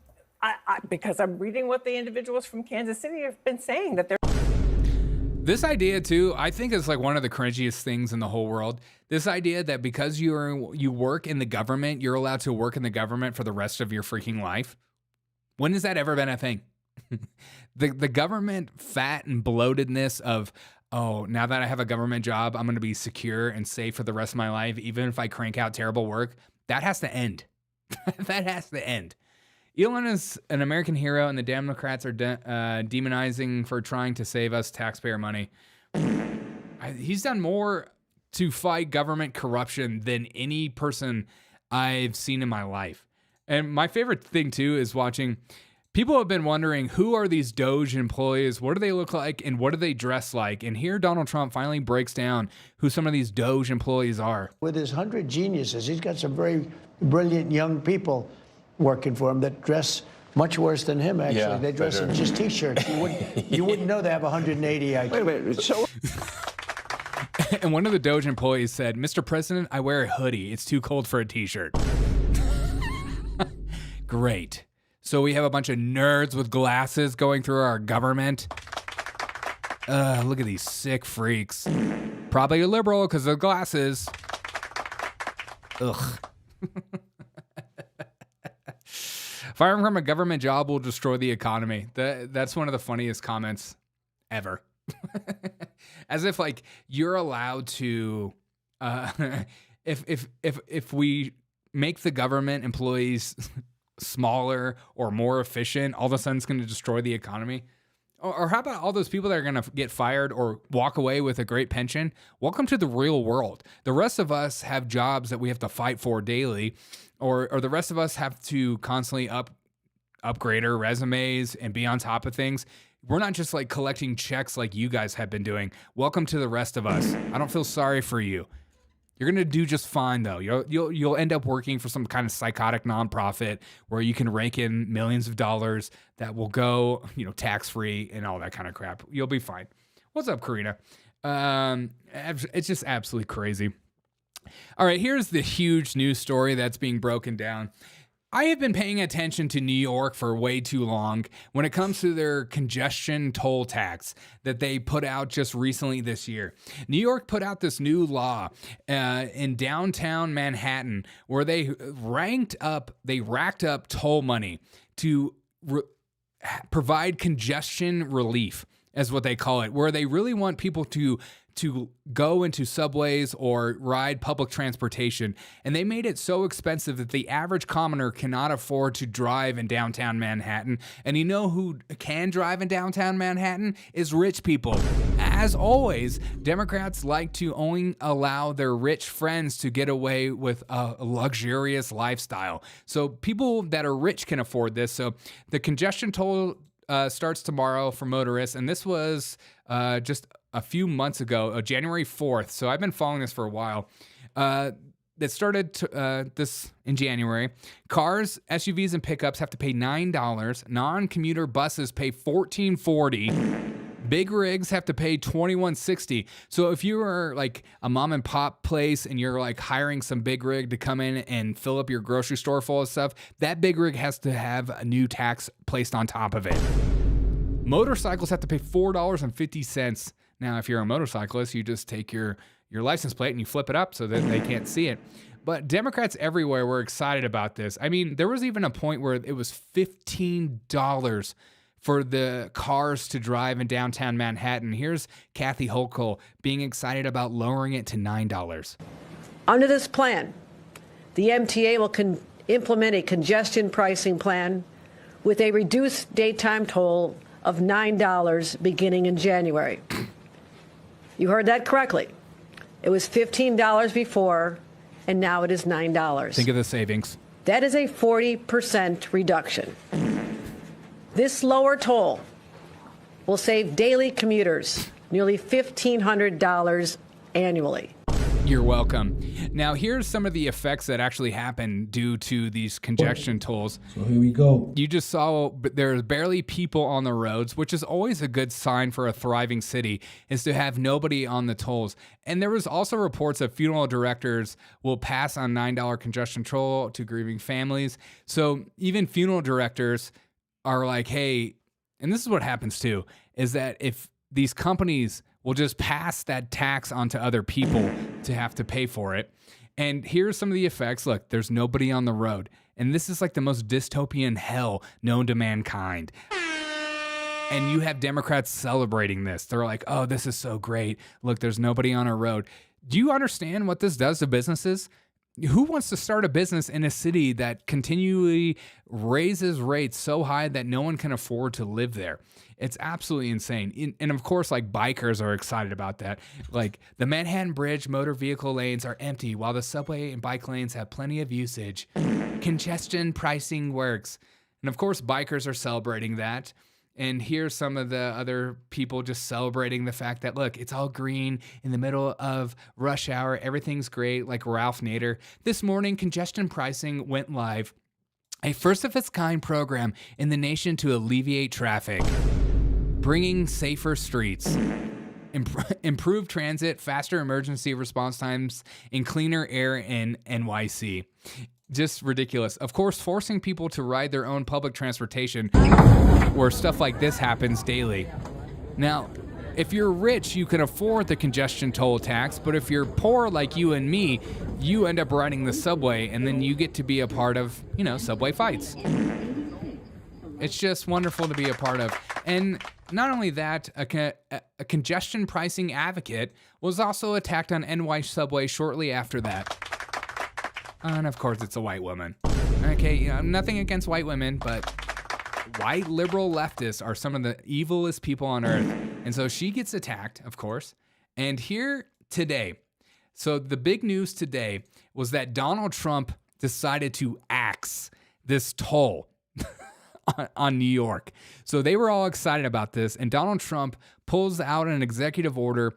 O: Because I'm reading what the individuals from Kansas City have been saying, that they're...
A: This idea, too, I think is like one of the cringiest things in the whole world. This idea that because you work in the government, you're allowed to work in the government for the rest of your freaking life. When has that ever been a thing? The government fat and bloatedness of, oh, now that I have a government job, I'm going to be secure and safe for the rest of my life, even if I crank out terrible work. That has to end. That has to end. Elon is an American hero, and the Democrats are demonizing for trying to save us taxpayer money. He's done more to fight government corruption than any person I've seen in my life. And my favorite thing, too, is watching. People have been wondering, who are these DOGE employees? What do they look like? And what do they dress like? And here Donald Trump finally breaks down who some of these DOGE employees are.
Q: With his 100 geniuses, he's got some very brilliant young people working for him that dress much worse than him, actually.
R: Yeah,
Q: they dress in just T-shirts. You wouldn't know they have 180 IQ.
R: Wait a minute. So...
A: And one of the DOGE employees said, "Mr. President, I wear a hoodie. It's too cold for a T-shirt." Great. So we have a bunch of nerds with glasses going through our government. Look at these sick freaks. Probably a liberal because of glasses. Ugh. Firing from a government job will destroy the economy. That's one of the funniest comments ever. As if like you're allowed to, if we make the government employees smaller or more efficient, all of a sudden it's going to destroy the economy. Or how about all those people that are going to get fired or walk away with a great pension? Welcome to the real world. The rest of us have jobs that we have to fight for daily, or the rest of us have to constantly upgrade our resumes and be on top of things. We're not just like collecting checks like you guys have been doing. Welcome to the rest of us. I don't feel sorry for you. You're going to do just fine, though. You'll end up working for some kind of psychotic nonprofit where you can rake in millions of dollars that will go, tax-free and all that kind of crap. You'll be fine. What's up, Karina? It's just absolutely crazy. All right, here's the huge news story that's being broken down. I have been paying attention to New York for way too long when it comes to their congestion toll tax that they put out just recently this year. New York put out this new law in downtown Manhattan where they racked up toll money to provide congestion relief, is what they call it, where they really want people to go into subways or ride public transportation. And they made it so expensive that the average commoner cannot afford to drive in downtown Manhattan. And you know who can drive in downtown Manhattan? Is rich people. As always, Democrats like to only allow their rich friends to get away with a luxurious lifestyle. So people that are rich can afford this. So the congestion toll starts tomorrow for motorists. And this was just a few months ago, January 4th. So I've been following this for a while. That started this in January. Cars, SUVs, and pickups have to pay $9. Non-commuter buses pay $14.40. Big rigs have to pay $21.60. So if you are like a mom and pop place and you're like hiring some big rig to come in and fill up your grocery store full of stuff, that big rig has to have a new tax placed on top of it. Motorcycles have to pay $4.50. Now, if you're a motorcyclist, you just take your license plate and you flip it up so that they can't see it. But Democrats everywhere were excited about this. I mean, there was even a point where it was $15 for the cars to drive in downtown Manhattan. Here's Kathy Hochul being excited about lowering it to $9.
S: Under this plan, the MTA will implement a congestion pricing plan with a reduced daytime toll of $9 beginning in January. You heard that correctly. It was $15 before, and now it is $9.
A: Think of the savings.
S: That is a 40% reduction. This lower toll will save daily commuters nearly $1,500 annually.
A: You're welcome. Now, here's some of the effects that actually happen due to these congestion tolls.
R: So here we go.
A: You just saw there's barely people on the roads, which is always a good sign for a thriving city, is to have nobody on the tolls. And there was also reports that funeral directors will pass on $9 congestion toll to grieving families. So even funeral directors are like, hey, and this is what happens too, is that if these companies will just pass that tax onto other people to have to pay for it. And here's some of the effects. Look, there's nobody on the road. And this is like the most dystopian hell known to mankind. And you have Democrats celebrating this. They're like, oh, this is so great. Look, there's nobody on our road. Do you understand what this does to businesses? Who wants to start a business in a city that continually raises rates so high that no one can afford to live there? It's absolutely insane. And of course, like, bikers are excited about that. Like, the Manhattan Bridge motor vehicle lanes are empty while the subway and bike lanes have plenty of usage. Congestion pricing works. And of course, bikers are celebrating that. And here's some of the other people just celebrating the fact that, look, it's all green in the middle of rush hour. Everything's great, like Ralph Nader. This morning, congestion pricing went live, a first-of-its-kind program in the nation to alleviate traffic, bringing safer streets, improved transit, faster emergency response times, and cleaner air in NYC. Just ridiculous. Of course, forcing people to ride their own public transportation where stuff like this happens daily. Now, if you're rich, you can afford the congestion toll tax, but if you're poor like you and me, you end up riding the subway, and then you get to be a part of, subway fights. It's just wonderful to be a part of. And not only that, a congestion pricing advocate was also attacked on NY subway shortly after that. And of course, it's a white woman. Okay, nothing against white women, but white liberal leftists are some of the evilest people on earth. And so she gets attacked, of course. And here today, so the big news today was that Donald Trump decided to axe this toll on New York. So they were all excited about this. And Donald Trump pulls out an executive order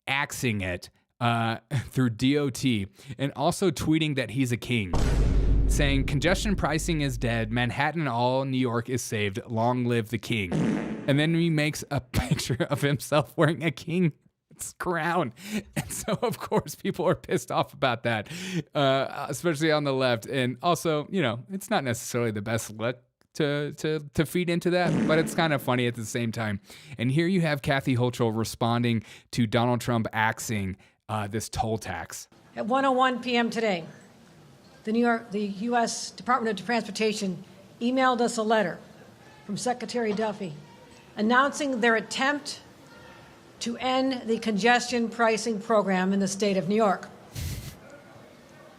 A: axing it through DOT, and also tweeting that he's a king, saying congestion pricing is dead, Manhattan and all New York is saved, long live the king. And then he makes a picture of himself wearing a king's crown. And so, of course, people are pissed off about that, especially on the left. And also, it's not necessarily the best look to feed into that, but it's kind of funny at the same time. And here you have Kathy Hochul responding to Donald Trump axing this toll tax.
S: At 1:01 p.m. today, the U.S. Department of Transportation emailed us a letter from Secretary Duffy announcing their attempt to end the congestion pricing program in the state of New York.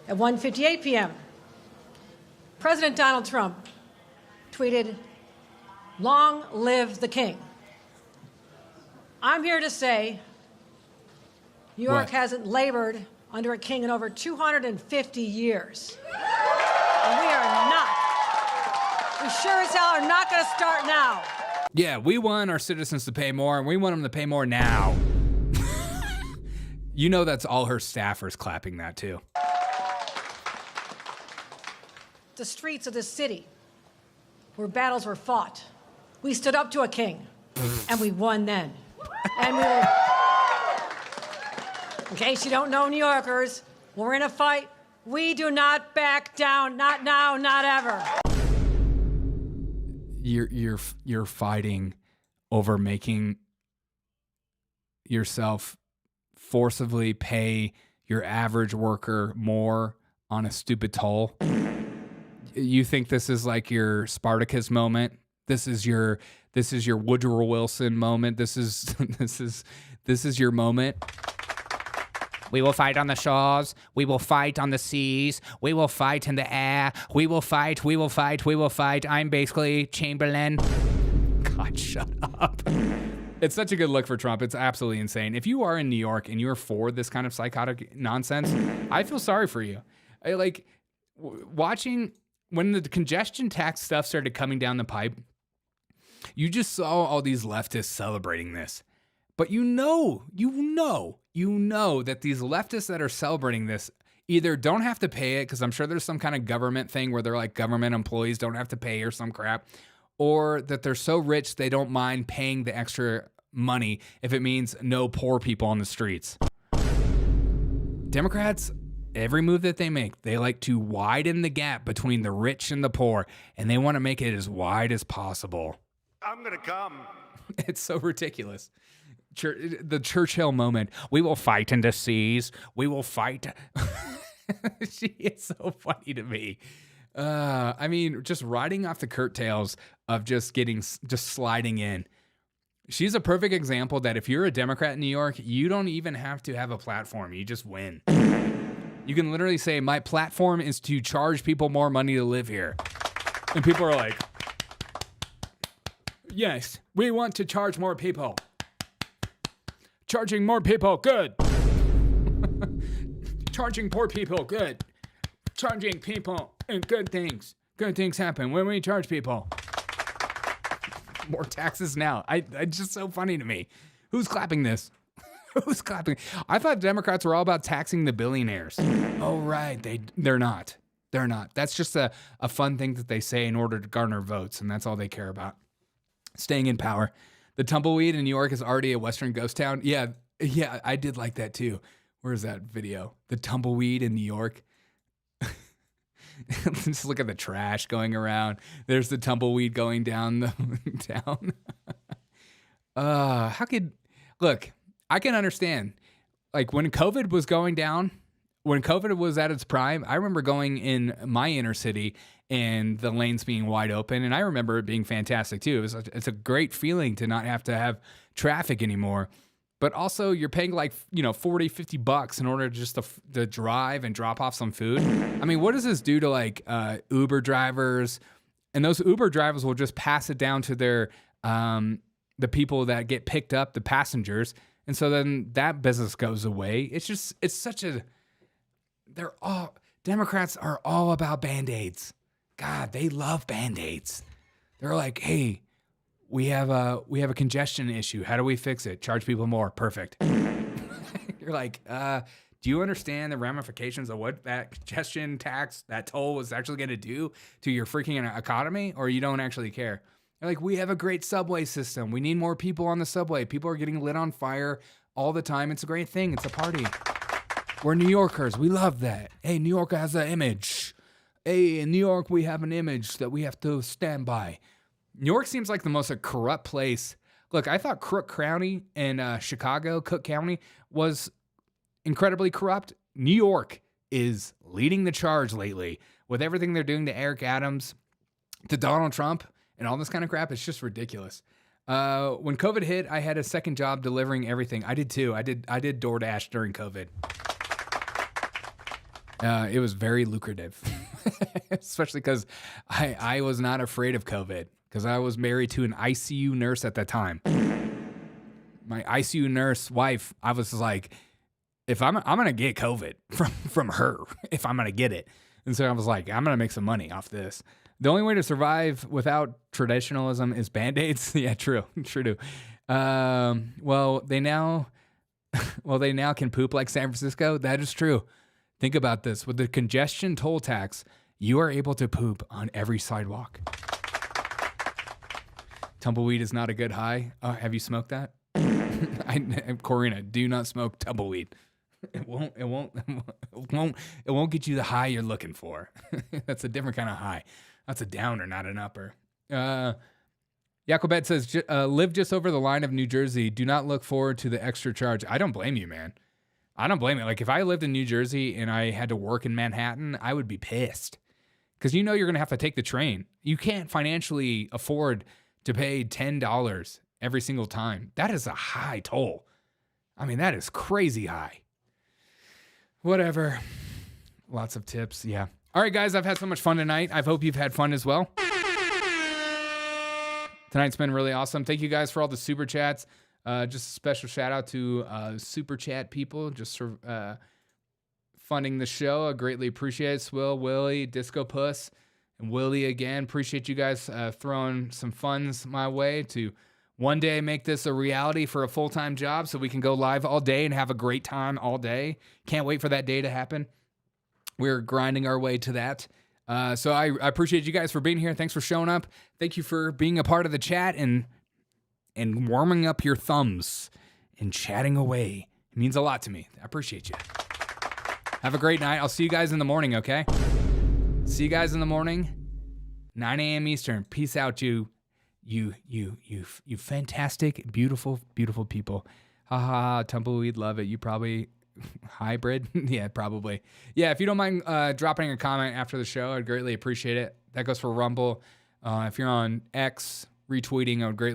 S: At 1:58 p.m., President Donald Trump tweeted, "Long live the king." I'm here to say New York hasn't labored under a king in over 250 years. And we sure as hell are not going to start now.
A: Yeah, we want our citizens to pay more, and we want them to pay more now. That's all her staffers clapping that too.
S: The streets of this city where battles were fought, we stood up to a king, and we won then. And we will... In case you don't know, New Yorkers, when we're in a fight, we do not back down. Not now, not ever.
A: You're fighting over making yourself forcibly pay your average worker more on a stupid toll. You think this is like your Spartacus moment? This is your Woodrow Wilson moment. This is your moment. We will fight on the shores. We will fight on the seas. We will fight in the air. We will fight. We will fight. We will fight. I'm basically Chamberlain. God, shut up. It's such a good look for Trump. It's absolutely insane. If you are in New York and you're for this kind of psychotic nonsense, I feel sorry for you. Watching when the congestion tax stuff started coming down the pipe, you just saw all these leftists celebrating this. But you know that these leftists that are celebrating this either don't have to pay it, because I'm sure there's some kind of government thing where they're like government employees don't have to pay or some crap, or that they're so rich they don't mind paying the extra money if it means no poor people on the streets. Democrats, every move that they make, they like to widen the gap between the rich and the poor, and they want to make it as wide as possible.
R: I'm going to come.
A: It's so ridiculous. The Churchill moment. We will fight in the seas. We will fight. She is so funny to me. I mean, just riding off the curtails of just sliding in. She's a perfect example that if you're a Democrat in New York, you don't even have to have a platform. You just win. You can literally say, my platform is to charge people more money to live here. And people are like, yes, we want to charge more people. Charging more people, good. Charging poor people, good. Charging people and good things. Good things happen when we charge people. More taxes now. It's just so funny to me. Who's clapping this? Who's clapping? I thought Democrats were all about taxing the billionaires. Oh, right. They're not. They're not. That's just a fun thing that they say in order to garner votes, and that's all they care about. Staying in power. The tumbleweed in New York is already a Western ghost town. Yeah, I did like that too. Where's that video? The tumbleweed in New York. Just look at the trash going around. There's the tumbleweed going down the town. Look, I can understand. Like when COVID was going down, when COVID was at its prime, I remember going in my inner city and the lanes being wide open. And I remember it being fantastic too. It's a great feeling to not have to have traffic anymore. But also you're paying like, $40, $50 in order just to drive and drop off some food. I mean, what does this do to like Uber drivers? And those Uber drivers will just pass it down to their the people that get picked up, the passengers. And so then that business goes away. Democrats are all about Band-Aids. God, they love Band-Aids. They're like, hey, we have a congestion issue. How do we fix it? Charge people more. Perfect. You're like, do you understand the ramifications of what that congestion tax, that toll was actually going to do to your freaking economy? Or you don't actually care? They're like, we have a great subway system. We need more people on the subway. People are getting lit on fire all the time. It's a great thing. It's a party. We're New Yorkers. We love that. Hey, New York has an image. Hey, in New York, we have an image that we have to stand by. New York seems like the most corrupt place. Look, I thought Cook County and Chicago, Cook County, was incredibly corrupt. New York is leading the charge lately with everything they're doing to Eric Adams, to Donald Trump, and all this kind of crap. It's just ridiculous. When COVID hit, I had a second job delivering everything. I did too. I did DoorDash during COVID. It was very lucrative, especially because I was not afraid of COVID because I was married to an ICU nurse at that time. My ICU nurse wife, I was like, if I'm going to get COVID from her, if I'm going to get it. And so I was like, I'm going to make some money off this. The only way to survive without traditionalism is Band-Aids. Yeah, true. Well, they now can poop like San Francisco. That is true. Think about this. With the congestion toll tax, you are able to poop on every sidewalk. Tumbleweed is not a good high. Have you smoked that? Corina, do not smoke tumbleweed. It won't get you the high you're looking for. That's a different kind of high. That's a downer, not an upper. Jacobet says, live just over the line of New Jersey. Do not look forward to the extra charge. I don't blame you, man. I don't blame you. Like if I lived in New Jersey and I had to work in Manhattan, I would be pissed. Because you're going to have to take the train. You can't financially afford to pay $10 every single time. That is a high toll. I mean, that is crazy high. Whatever. Lots of tips. Yeah. All right, guys, I've had so much fun tonight. I hope you've had fun as well. Tonight's been really awesome. Thank you guys for all the super chats. Just a special shout out to super chat people just for funding the show. I greatly appreciate it. Swill, Willie, Disco Puss, and Willie again. Appreciate you guys throwing some funds my way to one day make this a reality for a full-time job so we can go live all day and have a great time all day. Can't wait for that day to happen. We're grinding our way to that. So I appreciate you guys for being here. Thanks for showing up. Thank you for being a part of the chat and warming up your thumbs and chatting away. It means a lot to me. I appreciate you. Have a great night. I'll see you guys in the morning, okay? See you guys in the morning, 9 a.m. Eastern. Peace out, you fantastic, beautiful, beautiful people. Ha ha ha, tumbleweed, love it. You probably hybrid? Yeah, probably. Yeah, if you don't mind dropping a comment after the show, I'd greatly appreciate it. That goes for Rumble. If you're on X, retweeting, I would greatly